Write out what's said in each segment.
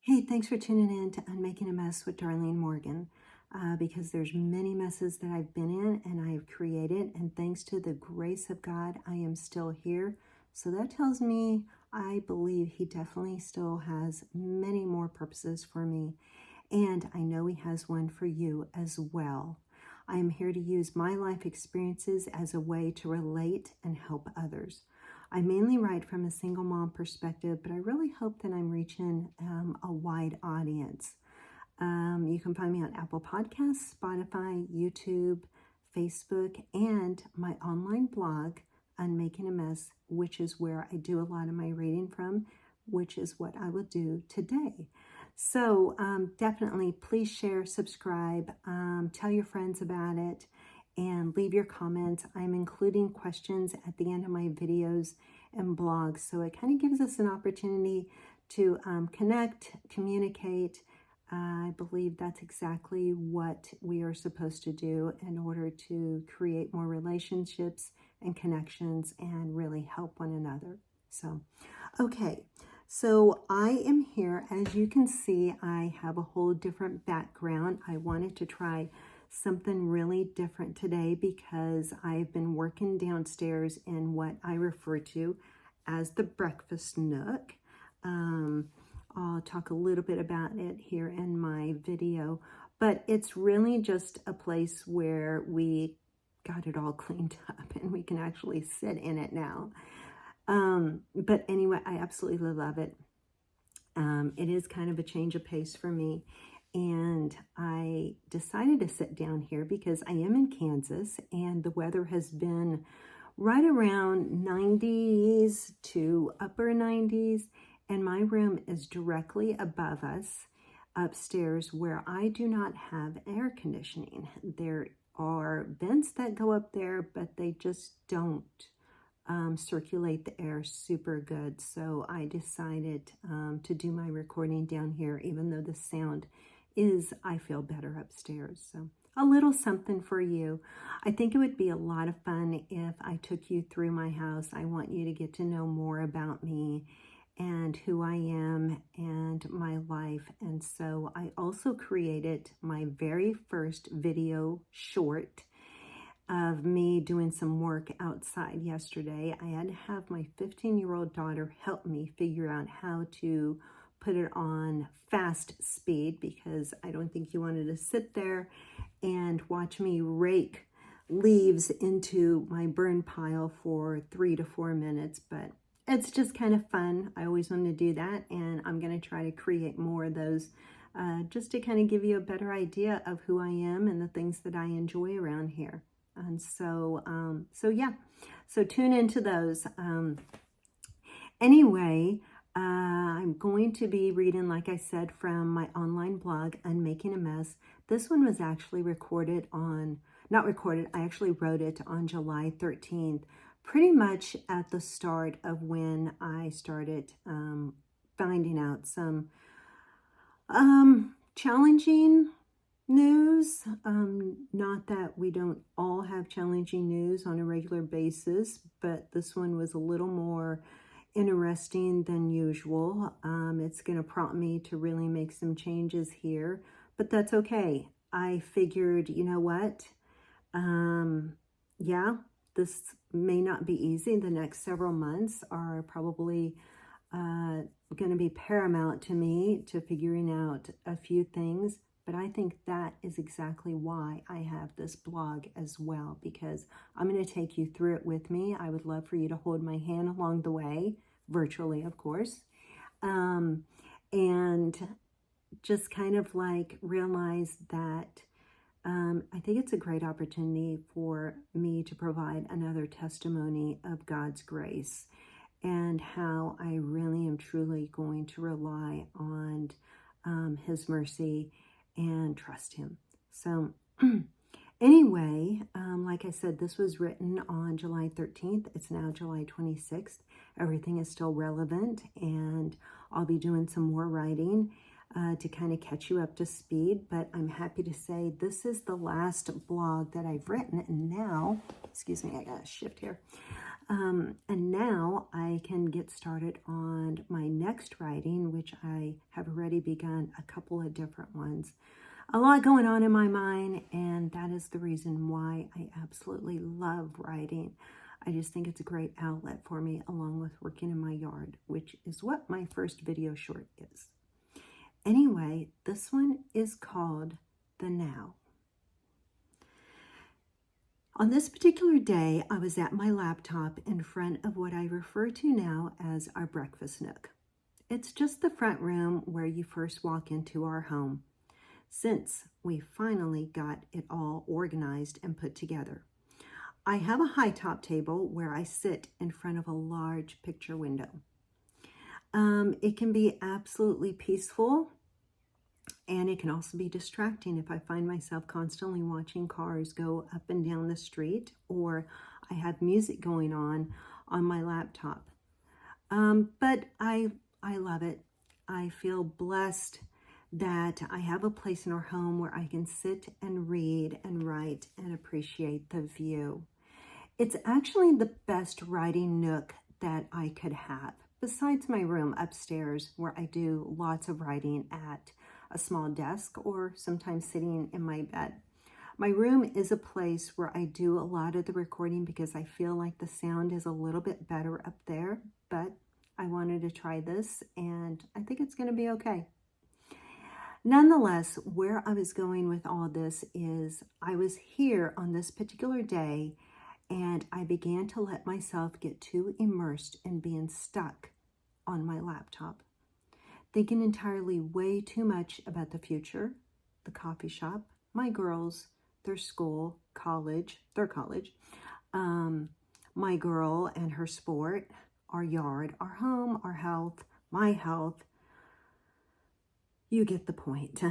Hey, thanks for tuning in to Unmaking a Mess with Darlene Morgan, because there's many messes that I've been in and I've created, and thanks to the grace of God, I am still here. So that tells me I believe He definitely still has many more purposes for me, and I know He has one for you as well. I am here to use my life experiences as a way to relate and help others. I mainly write from a single mom perspective, but I really hope that I'm reaching a wide audience. You can find me on Apple Podcasts, Spotify, YouTube, Facebook, and my online blog, Unmaking a Mess, which is where I do a lot of my reading from, which is what I will do today. So definitely please share, subscribe, tell your friends about it, and leave your comments. I'm including questions at the end of my videos and blogs, so it kind of gives us an opportunity to connect, communicate. I believe that's exactly what we are supposed to do in order to create more relationships and connections and really help one another. So, okay. So I am here. As you can see, I have a whole different background. I wanted to try something really different today because I've been working downstairs in what I refer to as the breakfast nook. I'll talk a little bit about it here in my video, but it's really just a place where we got it all cleaned up and we can actually sit in it now. But anyway, I absolutely love it. It is kind of a change of pace for me. And I decided to sit down here because I am in Kansas and the weather has been right around 90s to upper 90s. And my room is directly above us upstairs where I do not have air conditioning. There are vents that go up there, but they just don't circulate the air super good. So I decided to do my recording down here, even though the sound is, I feel, better upstairs. So a little something for you. I think it would be a lot of fun if I took you through my house. I want you to get to know more about me and who I am and my life. And so I also created my very first video short of me doing some work outside yesterday. I had to have my 15-year-old daughter help me figure out how to put it on fast speed because I don't think you wanted to sit there and watch me rake leaves into my burn pile for 3 to 4 minutes, but it's just kind of fun. I always wanted to do that, and I'm going to try to create more of those just to kind of give you a better idea of who I am and the things that I enjoy around here. And so, yeah, so tune into those. Anyway, I'm going to be reading, like I said, from my online blog, Unmaking a Mess. This one was actually recorded on, not recorded, I actually wrote it on July 13th, pretty much at the start of when I started finding out some challenging news. Not that we don't all have challenging news on a regular basis, but this one was a little more interesting than usual. It's going to prompt me to really make some changes here, but that's okay. I figured, you know what? Yeah, this may not be easy. The next several months are probably going to be paramount to me to figuring out a few things. But I think that is exactly why I have this blog as well, because I'm going to take you through it with me. I would love for you to hold my hand along the way, virtually, of course, and just kind of like realize that I think it's a great opportunity for me to provide another testimony of God's grace and how I really am truly going to rely on His mercy and trust Him. So anyway, like I said, this was written on July 13th. It's now July 26th. Everything is still relevant, and I'll be doing some more writing to kind of catch you up to speed. But I'm happy to say this is the last blog that I've written, and now, excuse me, I got to shift here. And now I can get started on my next writing, which I have already begun a couple of different ones. A lot going on in my mind, and that is the reason why I absolutely love writing. I just think it's a great outlet for me, along with working in my yard, which is what my first video short is. Anyway, this one is called The Now. On this particular day, I was at my laptop in front of what I refer to now as our breakfast nook. It's just the front room where you first walk into our home, since we finally got it all organized and put together. I have a high top table where I sit in front of a large picture window. It can be absolutely peaceful, and it can also be distracting if I find myself constantly watching cars go up and down the street, or I have music going on my laptop. But I love it. I feel blessed that I have a place in our home where I can sit and read and write and appreciate the view. It's actually the best writing nook that I could have, besides my room upstairs where I do lots of writing at a small desk or sometimes sitting in my bed. My room is a place where I do a lot of the recording because I feel like the sound is a little bit better up there, but I wanted to try this and I think it's going to be okay. Nonetheless, where I was going with all this is I was here on this particular day and I began to let myself get too immersed in being stuck on my laptop, thinking entirely way too much about the future, the coffee shop, my girls, their school, their college, my girl and her sport, our yard, our home, our health, my health. You get the point.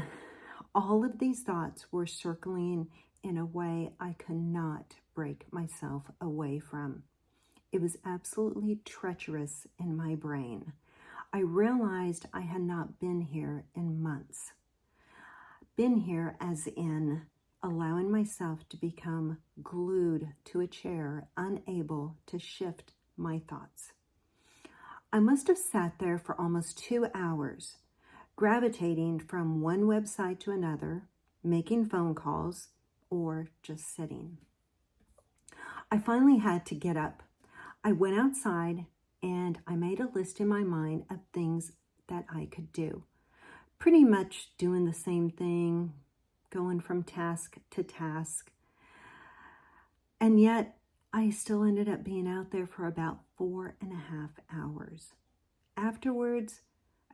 All of these thoughts were circling in a way I could not break myself away from. It was absolutely treacherous in my brain. I realized I had not been here in months. Been here as in allowing myself to become glued to a chair, unable to shift my thoughts. I must have sat there for almost 2 hours, gravitating from one website to another, making phone calls, or just sitting. I finally had to get up. I went outside and I made a list in my mind of things that I could do. Pretty much doing the same thing, going from task to task. And yet I still ended up being out there for about 4.5 hours. Afterwards,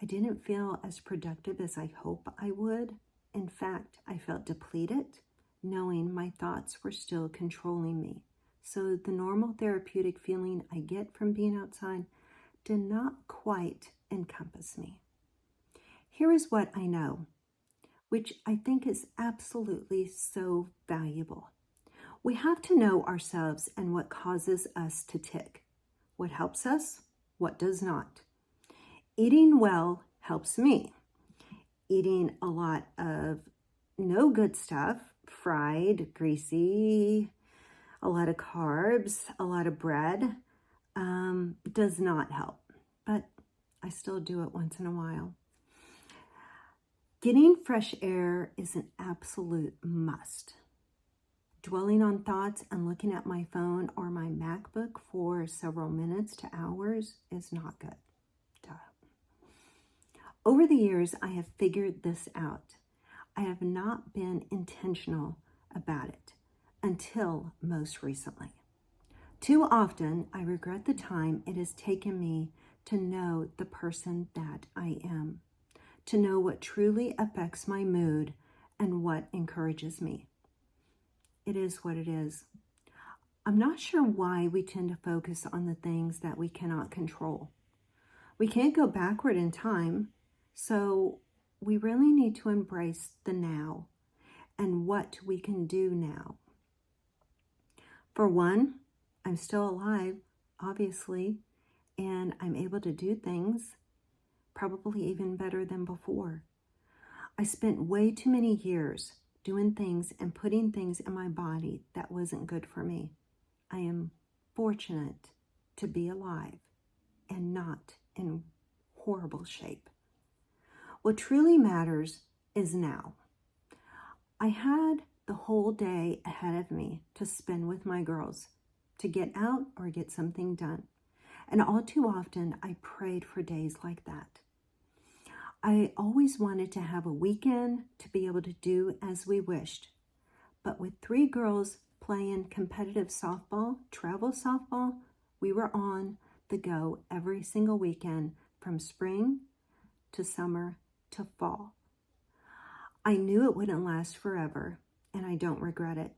I didn't feel as productive as I hope I would. In fact, I felt depleted, knowing my thoughts were still controlling me. So the normal therapeutic feeling I get from being outside did not quite encompass me. Here is what I know, which I think is absolutely so valuable. We have to know ourselves and what causes us to tick, what helps us, what does not. Eating well helps me. Eating a lot of no good stuff, fried, greasy, a lot of carbs, a lot of bread, does not help. But I still do it once in a while. Getting fresh air is an absolute must. Dwelling on thoughts and looking at my phone or my MacBook for several minutes to hours is not good. Over the years, I have figured this out. I have not been intentional about it until most recently. Too often, I regret the time it has taken me to know the person that I am, to know what truly affects my mood and what encourages me. It is what it is. I'm not sure why we tend to focus on the things that we cannot control. We can't go backward in time, so we really need to embrace the now and what we can do now. For one, I'm still alive, obviously, and I'm able to do things probably even better than before. I spent way too many years doing things and putting things in my body that wasn't good for me. I am fortunate to be alive and not in horrible shape. What truly matters is now. I had the whole day ahead of me to spend with my girls, to get out or get something done. And all too often, I prayed for days like that. I always wanted to have a weekend to be able to do as we wished. But with 3 girls playing competitive softball, travel softball, we were on the go every single weekend from spring to summer to fall. I knew it wouldn't last forever, and I don't regret it.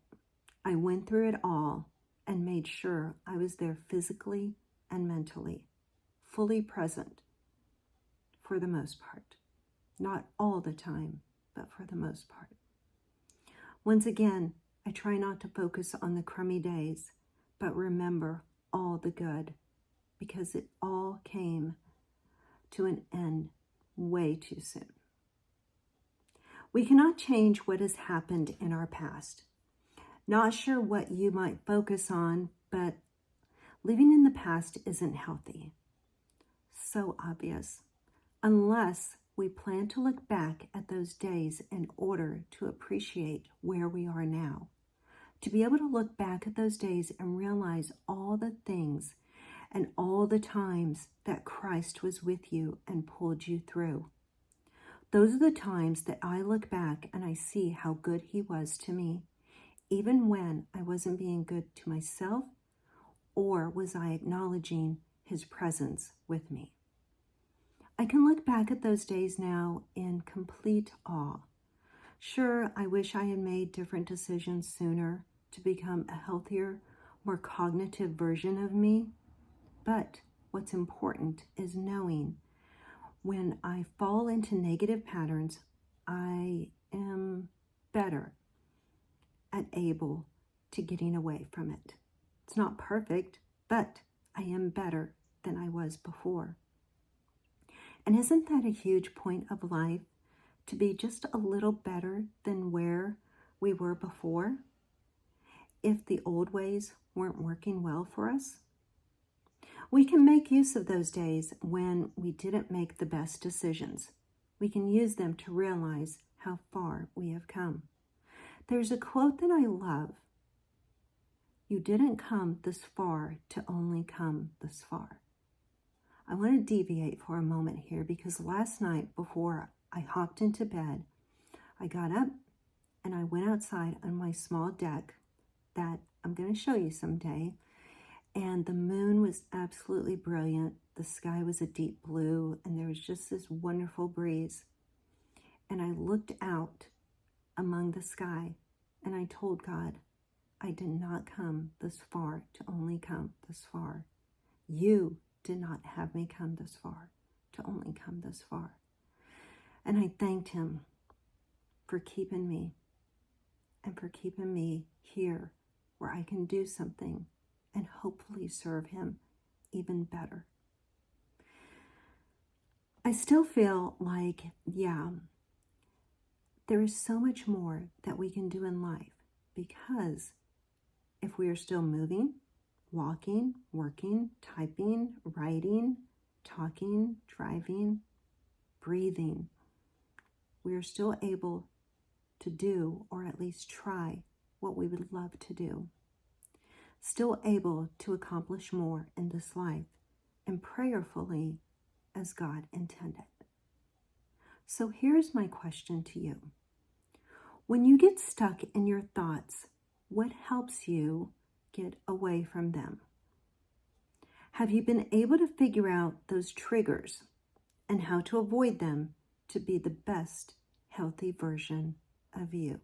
I went through it all and made sure I was there physically and mentally, fully present for the most part. Not all the time, but for the most part. Once again, I try not to focus on the crummy days, but remember all the good, because it all came to an end way too soon. We cannot change what has happened in our past. Not sure what you might focus on, but living in the past isn't healthy. So obvious. Unless we plan to look back at those days in order to appreciate where we are now. To be able to look back at those days and realize all the things and all the times that Christ was with you and pulled you through. Those are the times that I look back and I see how good He was to me, even when I wasn't being good to myself, or was I acknowledging His presence with me. I can look back at those days now in complete awe. Sure, I wish I had made different decisions sooner to become a healthier, more cognitive version of me. But what's important is knowing when I fall into negative patterns, I am better at able to getting away from it. It's not perfect, but I am better than I was before. And isn't that a huge point of life, to be just a little better than where we were before, if the old ways weren't working well for us? We can make use of those days when we didn't make the best decisions. We can use them to realize how far we have come. There's a quote that I love. You didn't come this far to only come this far. I want to deviate for a moment here because last night before I hopped into bed, I got up and I went outside on my small deck that I'm going to show you someday. And the moon was absolutely brilliant. The sky was a deep blue and there was just this wonderful breeze. And I looked out among the sky and I told God, I did not come this far to only come this far. You did not have me come this far to only come this far. And I thanked Him for keeping me and for keeping me here where I can do something and hopefully serve Him even better. I still feel like, there is so much more that we can do in life, because if we are still moving, walking, working, typing, writing, talking, driving, breathing, we are still able to do, or at least try, what we would love to do. Still able to accomplish more in this life, and prayerfully as God intended. So here's my question to you. When you get stuck in your thoughts, what helps you get away from them? Have you been able to figure out those triggers and how to avoid them to be the best healthy version of you?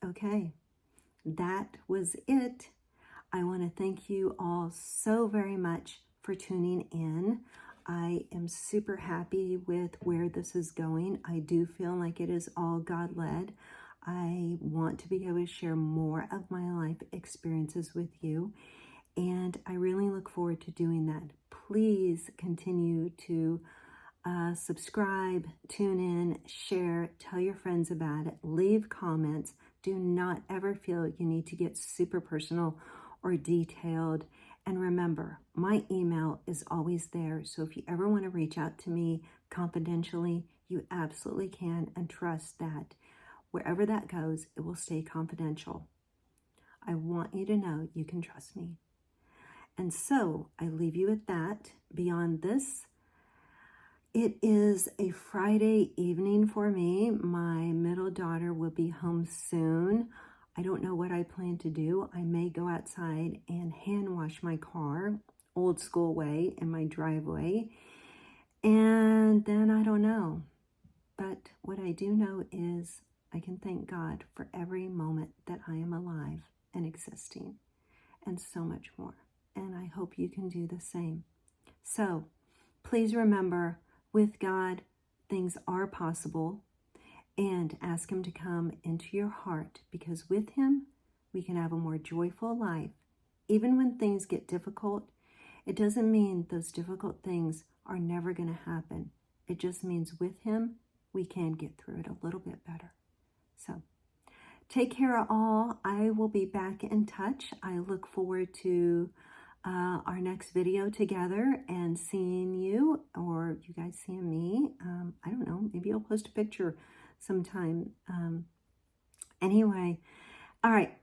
Okay, that was it. I want to thank you all so very much for tuning in. I am super happy with where this is going. I do feel like it is all God-led. I want to be able to share more of my life experiences with you, and I really look forward to doing that. Please continue to subscribe, tune in, share, tell your friends about it, leave comments. Do not ever feel you need to get super personal or detailed. And remember, my email is always there. So if you ever want to reach out to me confidentially, you absolutely can, and trust that wherever that goes, it will stay confidential. I want you to know you can trust me. And so I leave you at that. Beyond this, it is a Friday evening for me. My middle daughter will be home soon. I don't know what I plan to do. I may go outside and hand wash my car, old school way, in my driveway. And then I don't know. But what I do know is I can thank God for every moment that I am alive and existing, and so much more. And I hope you can do the same. So please remember, with God, things are possible, and ask Him to come into your heart, because with Him, we can have a more joyful life. Even when things get difficult, it doesn't mean those difficult things are never going to happen. It just means with Him, we can get through it a little bit better. So take care of all. I will be back in touch. I look forward to our next video together and seeing you, or you guys seeing me. I don't know, maybe I'll post a picture sometime. Anyway, all right,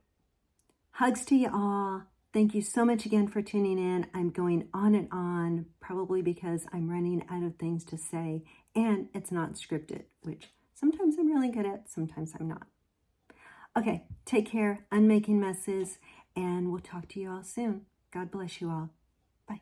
hugs to you all. Thank you so much again for tuning in. I'm going on and on, probably because I'm running out of things to say, and it's not scripted, which sometimes I'm really good at, sometimes I'm not. Okay, take care, unmaking messes, and we'll talk to you all soon. God bless you all. Bye.